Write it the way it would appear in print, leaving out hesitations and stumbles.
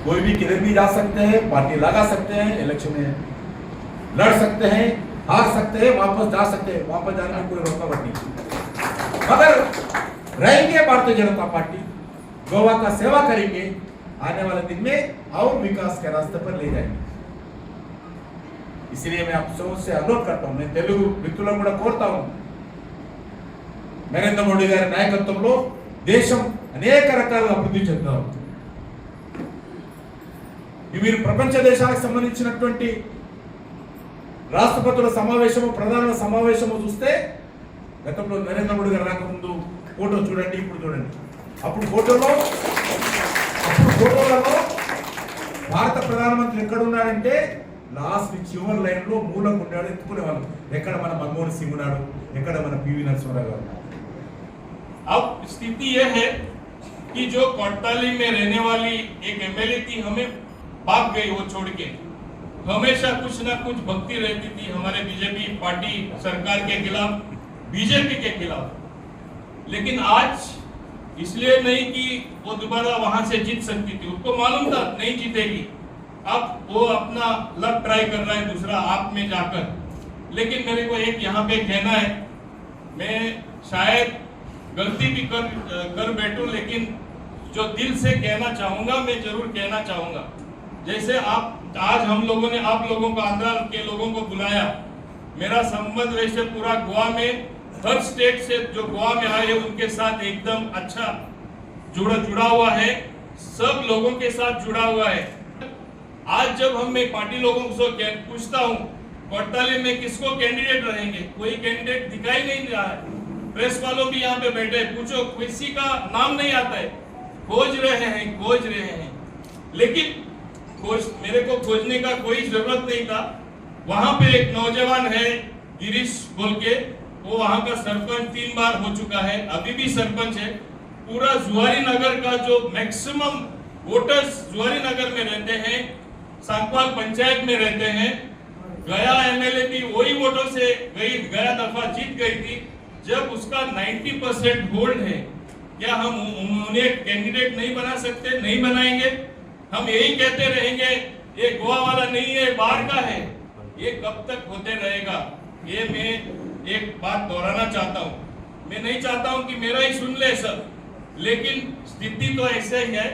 कोई भी किधर भी जा सकते हैं, पार्टी लगा सकते हैं, इलेक्शन में लड़ सकते हैं, हार सकते हैं, वापस जा सकते हैं, वापस जाने में कोई रुकावट नहीं। मगर रहेंगे भारतीय जनता पार्टी, गोवा का सेवा करेंगे, आने वाले दिन में और विकास के रास्ते पर ले जाएंगे। इसलिए मैं आप सबसे अनुरोध करता हूं, मैं तेलुगु मित्रुలను కూడా కోరుతా हूं, నరేంద్ర మోడీ గారి నాయకత్వంలో దేశం అనేక రకాలుగా అభివృద్ధి చెందుతారు। మీరు ప్రపంచ దేశాలకు సంబంధించినటువంటి రాష్ట్రపతుల సమావేశము, ప్రధానుల సమావేశము చూస్తే గతంలో నరేంద్ర మోడీ గారు రాకముందు ఫోటో చూడండి, ఇప్పుడు చూడండి। అప్పుడు ఫోటోలలో భారత ప్రధానమంత్రి ఎక్కడ ఉన్నాడంటే లాస్ట్ చివరి లైన్ లో మూలకు ఉన్నాడు, ఎత్తుకునేవాళ్ళు ఎక్కడ మన मनमोहन सिंह ఉన్నాడు, ఎక్కడ మన పివి నరసింహారావు గారు। अब स्थिति यह है कि जो कोटताली में रहने वाली एक एमएलए थी, हमें भाग गई वो छोड़ के। हमेशा कुछ ना कुछ भक्ति रहती थी हमारे बीजेपी पार्टी सरकार के खिलाफ, बीजेपी के खिलाफ। लेकिन आज इसलिए नहीं कि वो दोबारा वहां से जीत सकती थी, उसको मालूम था नहीं जीतेगी। अब वो अपना लक ट्राई कर रहा है दूसरा आप में जाकर। लेकिन मेरे को एक यहाँ पे कहना है, मैं शायद गलती भी कर बैठूं, लेकिन जो दिल से कहना चाहूंगा मैं जरूर कहना चाहूंगा। जैसे आज हम लोगों ने आप लोगों को, आंध्रा के लोगों को बुलाया, मेरा संबंध वैसे पूरा गोवा में हर स्टेट से जो गोवा में आए उनके साथ एकदम अच्छा जुड़ा हुआ है, सब लोगों के साथ जुड़ा हुआ है। आज जब हम मैं पार्टी लोगों से पूछता हूँ कोटताली में किसको कैंडिडेट रहेंगे, कोई कैंडिडेट दिखाई नहीं रहा है। प्रेस वालों भी यहाँ पे बैठे, पूछो किसी का नाम नहीं आता है। खोज रहे हैं, लेकिन मेरे को खोजने का कोई जरूरत नहीं था। वहां पे एक नौजवान है गिरीश बोल के, वो वहां का सरपंच 3 बार हो चुका है, अभी भी सरपंच है। पूरा जुआरी नगर का जो मैक्सिमम वोटर्स जुआरी नगर में रहते हैं, सांकवाल पंचायत में रहते हैं। गया एमएलए भी वही वोटों से गया दफा जीत गई थी। जब उसका 90% होल्ड है, क्या हम उन्हें कैंडिडेट नहीं बना सकते? नहीं बनाएंगे। हम यही कहते रहेंगे ये गोवा वाला नहीं है, बाहर का है। ये कब तक होते रहेगा? ये मैं एक बात दोहराना चाहता हूँ। मैं नहीं चाहता हूँ कि मेरा ही सुन ले सब, लेकिन स्थिति तो ऐसे ही है।